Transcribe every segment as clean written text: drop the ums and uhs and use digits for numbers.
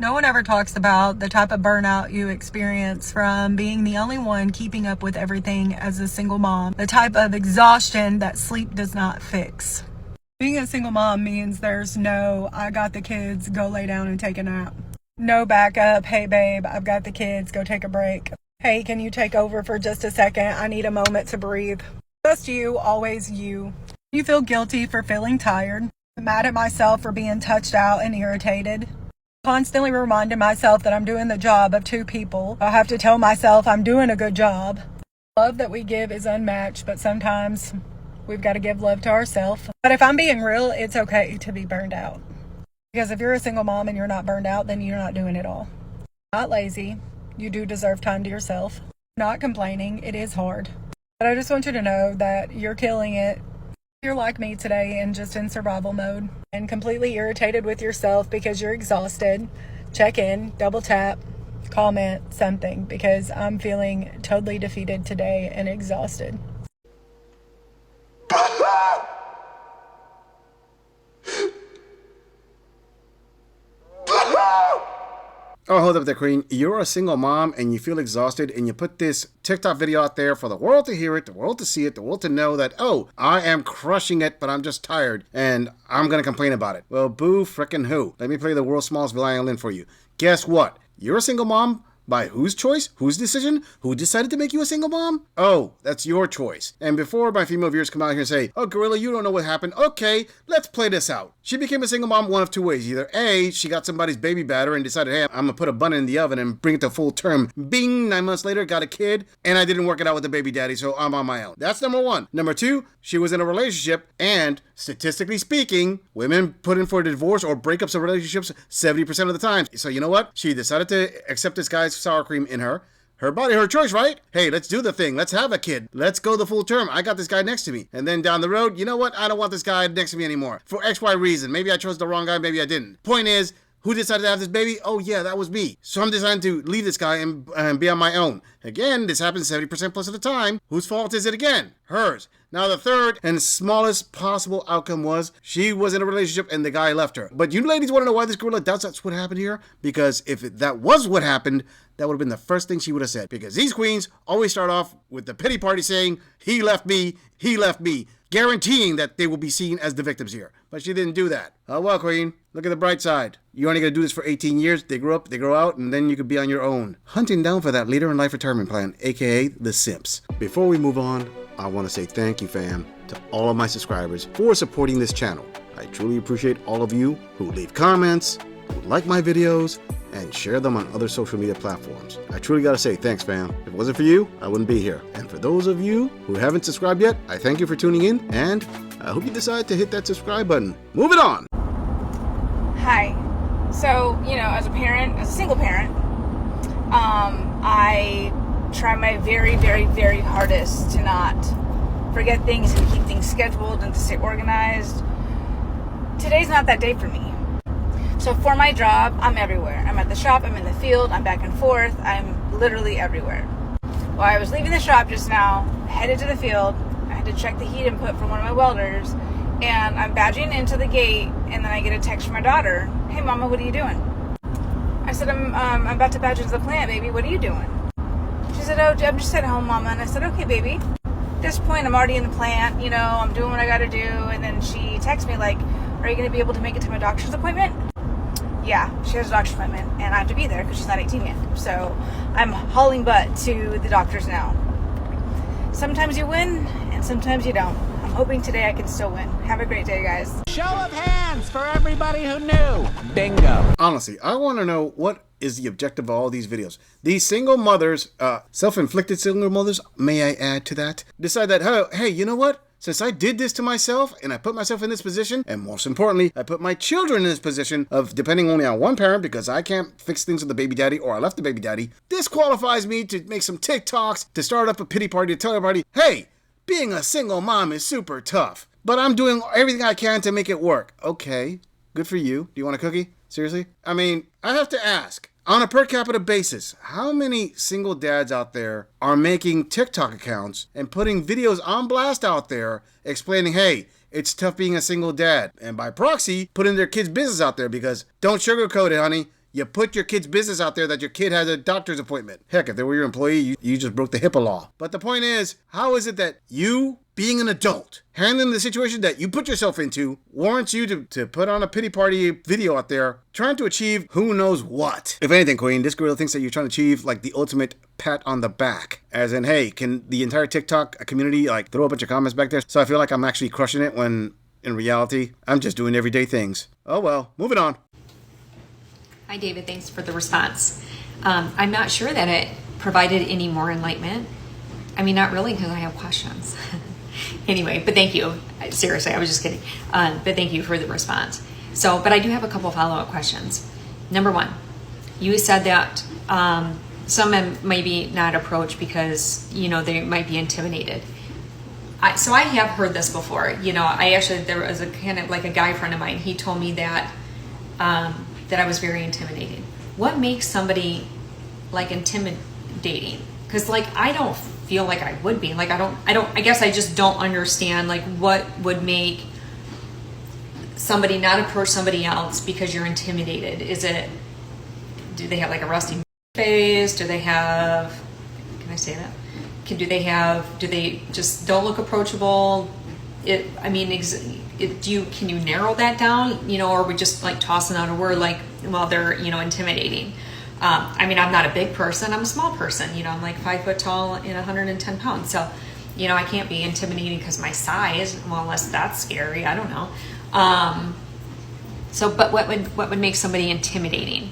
No one ever talks about the type of burnout you experience from being the only one keeping up with everything as a single mom. The type of exhaustion that sleep does not fix. Being a single mom means there's no, I got the kids, go lay down and take a nap. No backup, hey babe, I've got the kids, go take a break. Hey, can you take over for just a second? I need a moment to breathe. Just you, always you. You feel guilty for feeling tired. I'm mad at myself for being touched out and irritated. Constantly reminding myself that I'm doing the job of two people. I have to tell myself I'm doing a good job. Love that we give is unmatched, but sometimes we've got to give love to ourselves. But if I'm being real, it's okay to be burned out. Because if you're a single mom and you're not burned out, then you're not doing it all. Not lazy. You do deserve time to yourself. Not complaining. It is hard. But I just want you to know that you're killing it. You're like me today and just in survival mode and completely irritated with yourself because you're exhausted. Check in, double tap, comment, something, because I'm feeling totally defeated today and exhausted. Oh, hold up there, Queen. You're a single mom and you feel exhausted and you put this TikTok video out there for the world to hear it, the world to see it, the world to know that, oh, I am crushing it, but I'm just tired and I'm going to complain about it. Well, boo frickin' who? Let me play the world's smallest violin for you. Guess what? You're a single mom. By whose choice? Whose decision? Who decided to make you a single mom? Oh, that's your choice. And before my female viewers come out here and say, oh, Gorilla, you don't know what happened. Okay, let's play this out. She became a single mom one of two ways. Either A, she got somebody's baby batter and decided, hey, I'm going to put a bun in the oven and bring it to full term. Bing, 9 months later, got a kid, and I didn't work it out with the baby daddy, so I'm on my own. That's number one. Number two, she was in a relationship, and statistically speaking, women put in for divorce or breakups of relationships 70% of the time. So you know what? She decided to accept this guy's sour cream in her. Her body, her choice, right? Hey, let's do the thing. Let's have a kid. Let's go the full term. I got this guy next to me. And then down the road, you know what? I don't want this guy next to me anymore. For X, Y reason. Maybe I chose the wrong guy. Maybe I didn't. Point is, who decided to have this baby? Oh, yeah, that was me. So I'm deciding to leave this guy and be on my own. Again, this happens 70% plus of the time. Whose fault is it again? Hers. Now, the third and smallest possible outcome was she was in a relationship and the guy left her. But you ladies want to know why this gorilla doubts that's what happened here? Because if that was what happened, that would have been the first thing she would have said. Because these queens always start off with the pity party saying, he left me, guaranteeing that they will be seen as the victims here. But she didn't do that. Oh well, queen, look at the bright side. You're only going to do this for 18 years. They grow up, they grow out, and then you could be on your own. Hunting down for that later in life retirement plan, aka the simps. Before we move on, I want to say thank you, fam, to all of my subscribers for supporting this channel. I truly appreciate all of you who leave comments, who like my videos, and share them on other social media platforms. I truly gotta say thanks, fam. If it wasn't for you, I wouldn't be here. And for those of you who haven't subscribed yet, I thank you for tuning in, and I hope you decide to hit that subscribe button. Moving on! Hi. So, as a parent, as a single parent, I try my very, very, very hardest to not forget things and keep things scheduled and to stay organized. Today's not that day for me. So for my job, I'm everywhere. I'm at the shop, I'm in the field, I'm back and forth, I'm literally everywhere. While I was leaving the shop just now, headed to the field, I had to check the heat input from one of my welders, and I'm badging into the gate, and then I get a text from my daughter, hey mama, what are you doing? I said, I'm about to badge into the plant, baby, what are you doing? She said, oh, I'm just at home, mama, and I said, okay, baby. At this point, I'm already in the plant, I'm doing what I gotta do, and then she texts me like, are you gonna be able to make it to my doctor's appointment? Yeah, she has a doctor's appointment, and I have to be there because she's not 18 yet. So I'm hauling butt to the doctor's now. Sometimes you win, and sometimes you don't. I'm hoping today I can still win. Have a great day, guys. Show of hands for everybody who knew. Bingo. Honestly, I want to know what is the objective of all these videos. These single mothers, self-inflicted single mothers, may I add to that, decide that, hey, you know what? Since I did this to myself, and I put myself in this position, and most importantly, I put my children in this position of depending only on one parent because I can't fix things with the baby daddy or I left the baby daddy, this qualifies me to make some TikToks, to start up a pity party, to tell everybody, hey, being a single mom is super tough, but I'm doing everything I can to make it work. Okay, good for you. Do you want a cookie? Seriously? I mean, I have to ask. On a per capita basis, how many single dads out there are making TikTok accounts and putting videos on blast out there explaining, hey, it's tough being a single dad, and by proxy, putting their kids' business out there because don't sugarcoat it, honey. You put your kid's business out there that your kid has a doctor's appointment. Heck, if they were your employee, you just broke the HIPAA law. But the point is, how is it that you, being an adult, handling the situation that you put yourself into, warrants you to put on a pity party video out there trying to achieve who knows what? If anything, Queen, this girl thinks that you're trying to achieve like the ultimate pat on the back. As in, hey, can the entire TikTok community like throw a bunch of comments back there so I feel like I'm actually crushing it when in reality, I'm just doing everyday things. Oh well, moving on. Hi, David. Thanks for the response. I'm not sure that it provided any more enlightenment. I mean, not really, because I have questions. Anyway, but thank you. Seriously, I was just kidding. But thank you for the response. But I do have a couple follow-up questions. Number one, you said that some men maybe not approach because, they might be intimidated. So I have heard this before. There was a kind of like a guy friend of mine. He told me that that I was very intimidating. What makes somebody like intimidating? Because I don't feel like I would be. I guess I just don't understand what would make somebody not approach somebody else because you're intimidated. Do they have like a rusty face? Do they have, can I say that? Do they just don't look approachable? Can you narrow that down? Or are we just like tossing out a word they're, intimidating? I'm not a big person. I'm a small person. I'm like 5 foot tall and 110 pounds. So, I can't be intimidating because my size, well, unless that's scary. I don't know. But what would make somebody intimidating?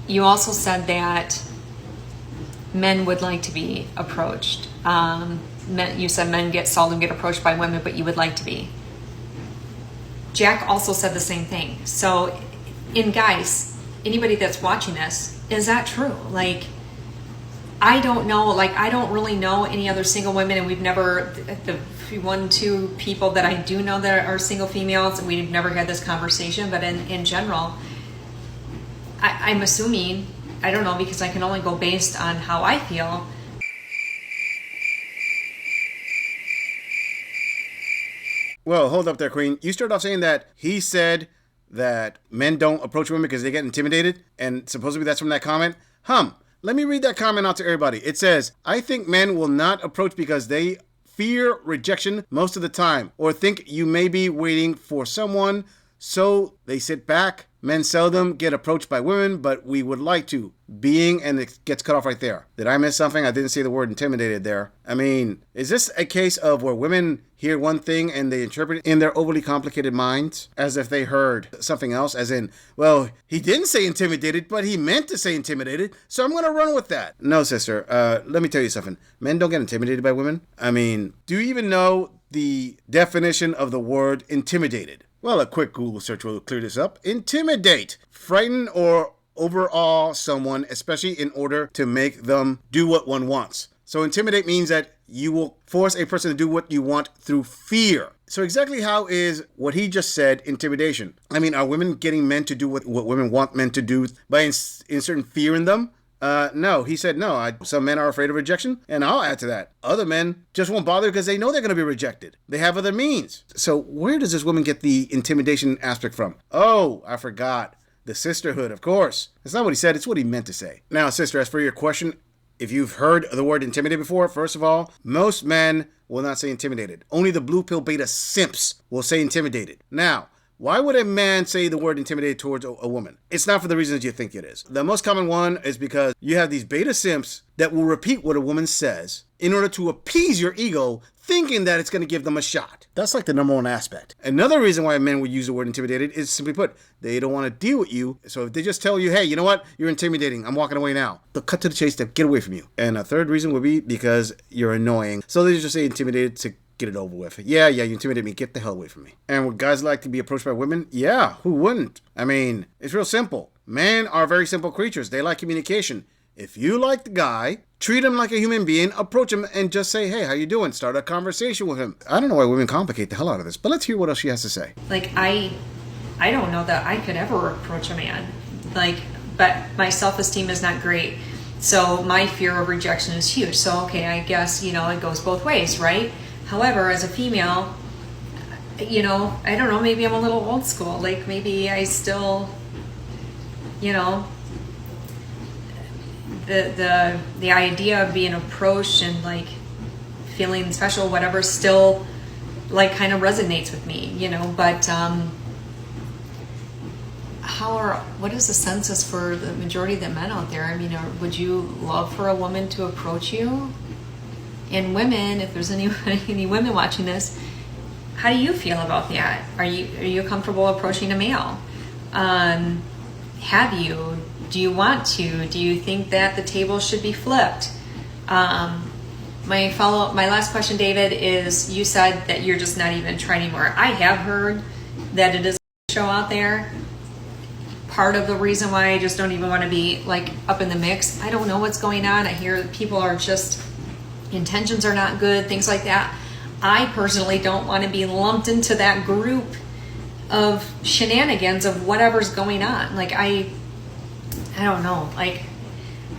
You also said that men would like to be approached. You said men seldom get approached by women, but you would like to be. Jack also said the same thing. So, in guys, anybody that's watching this, is that true? I don't know. I don't really know any other single women, and we've never, the 1-2 people that I do know that are single females, and we've never had this conversation. But in general, I'm assuming, I don't know, because I can only go based on how I feel. Well, hold up there, Queen. You started off saying that he said that men don't approach women because they get intimidated, and supposedly that's from that comment. Let me read that comment out to everybody. It says, I think men will not approach because they fear rejection most of the time, or think you may be waiting for someone, so they sit back. Men seldom get approached by women, but we would like to. And it gets cut off right there. Did I miss something? I didn't say the word intimidated there. Is this a case of where women hear one thing and they interpret it in their overly complicated minds as if they heard something else? As in, well, he didn't say intimidated, but he meant to say intimidated, so I'm going to run with that. No, sister. Let me tell you something. Men don't get intimidated by women. Do you even know the definition of the word intimidated? Well, a quick Google search will clear this up. Intimidate. Frighten or overawe someone, especially in order to make them do what one wants. So intimidate means that you will force a person to do what you want through fear. So exactly how is what he just said intimidation? Are women getting men to do what women want men to do by inserting fear in them? No, he said no. Some men are afraid of rejection, and I'll add to that. Other men just won't bother because they know they're going to be rejected. They have other means. So where does this woman get the intimidation aspect from? Oh, I forgot. The sisterhood, of course. That's not what he said. It's what he meant to say. Now, sister, as for your question, if you've heard the word intimidated before, first of all, most men will not say intimidated. Only the blue pill beta simps will say intimidated. Now, why would a man say the word intimidated towards a woman? It's not for the reasons you think it is. The most common one is because you have these beta simps that will repeat what a woman says in order to appease your ego, thinking that it's going to give them a shot. That's like the number one aspect. Another reason why men would use the word intimidated is simply put, they don't want to deal with you. So if they just tell you, hey, you know what? You're intimidating. I'm walking away now. They'll cut to the chase to get away from you. And a third reason would be because you're annoying. So they just say intimidated to get it over with. Yeah, you intimidated me. Get the hell away from me. And would guys like to be approached by women? Yeah, who wouldn't? It's real simple. Men are very simple creatures. They like communication. If you like the guy, treat him like a human being, approach him and just say, hey, how you doing? Start a conversation with him. I don't know why women complicate the hell out of this, but let's hear what else she has to say. I don't know that I could ever approach a man. But my self-esteem is not great. So my fear of rejection is huge. So, okay, I guess, it goes both ways, right? However, as a female, I don't know, maybe I'm a little old school. Maybe I still you know, the idea of being approached and like feeling special, whatever, still like kind of resonates with me, you know. But what is the census for the majority of the men out there? I mean, would you love for a woman to approach you? And women, if there's any women watching this, how do you feel about that? Are you comfortable approaching a male? Have you? Do you want to? Do you think that the table should be flipped? My last question, David, is you said that you're just not even trying anymore. I have heard that it is a show out there. Part of the reason why I just don't even want to be like up in the mix. I don't know what's going on. I hear people are just, intentions are not good, things like that. I personally don't want to be lumped into that group of shenanigans of whatever's going on. Like I don't know. Like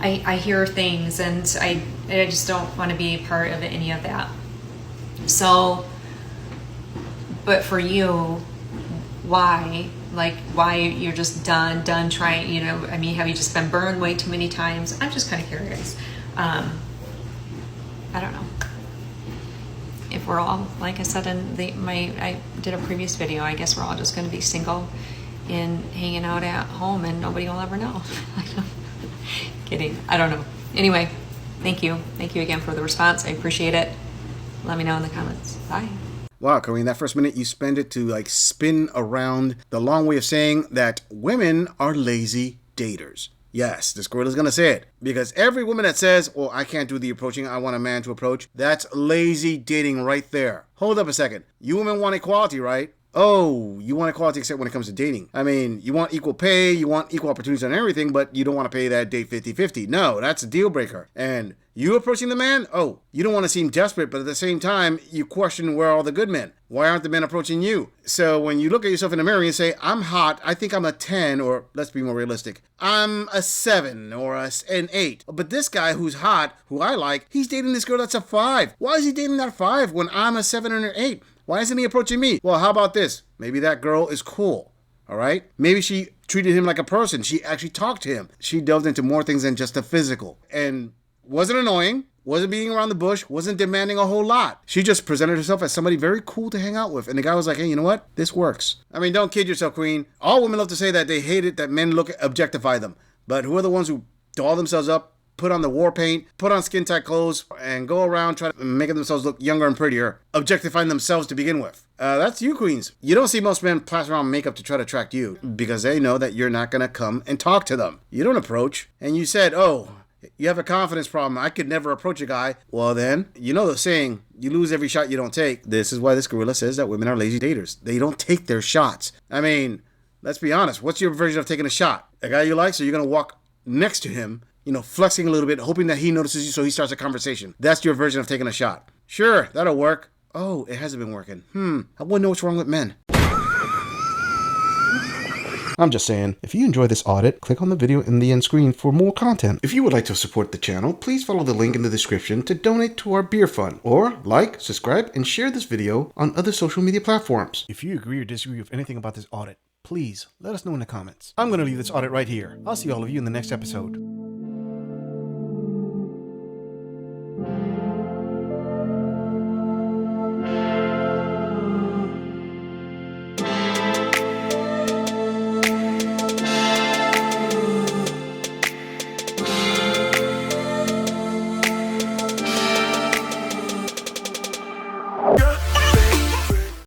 I hear things and I just don't want to be a part of any of that. So, but for you, why? Like why you're just done trying, you know, I mean, have you just been burned way too many times? I'm just kind of curious. I don't know. If we're all, like I said I did a previous video, I guess we're all just going to be single and hanging out at home and nobody will ever know. Kidding. I don't know. Anyway, thank you. Thank you again for the response. I appreciate it. Let me know in the comments. Bye. Wow, Corinne, that first minute you spend it to like spin around the long way of saying that women are lazy daters. Yes, this girl is going to say it. Because every woman that says, well, I can't do the approaching, I want a man to approach, that's lazy dating right there. Hold up a second. You women want equality, right? Oh, you want equality except when it comes to dating. I mean, you want equal pay, you want equal opportunities on everything, but you don't want to pay that date 50-50. No, that's a deal breaker. And you approaching the man? Oh, you don't want to seem desperate, but at the same time, you question where are all the good men? Why aren't the men approaching you? So when you look at yourself in the mirror and say, I'm hot, I think I'm a 10, or let's be more realistic, I'm a 7 or an 8. But this guy who's hot, who I like, he's dating this girl that's a 5. Why is he dating that 5 when I'm a 7 or an 8? Why isn't he approaching me? Well, how about this? Maybe that girl is cool, all right? Maybe she treated him like a person. She actually talked to him. She delved into more things than just the physical. And wasn't annoying, wasn't beating around the bush, wasn't demanding a whole lot. She just presented herself as somebody very cool to hang out with. And the guy was like, hey, you know what? This works. I mean, don't kid yourself, Queen. All women love to say that they hate it that men objectify them. But who are the ones who doll themselves up, put on the war paint, put on skin-tight clothes, and go around trying to make themselves look younger and prettier, objectifying themselves to begin with? That's you, Queens. You don't see most men plaster on makeup to try to attract you because they know that you're not going to come and talk to them. You don't approach. And you said, oh, you have a confidence problem. I could never approach a guy. Well, then, you know the saying, you lose every shot you don't take. This is why this gorilla says that women are lazy daters. They don't take their shots. I mean, let's be honest. What's your version of taking a shot? A guy you like, so you're going to walk next to him, you know, flexing a little bit, hoping that he notices you so he starts a conversation. That's your version of taking a shot. Sure, that'll work. Oh, it hasn't been working. I wouldn't know what's wrong with men. I'm just saying, if you enjoy this audit, click on the video in the end screen for more content. If you would like to support the channel, please follow the link in the description to donate to our beer fund, or like, subscribe, and share this video on other social media platforms. If you agree or disagree with anything about this audit, please let us know in the comments. I'm going to leave this audit right here. I'll see all of you in the next episode.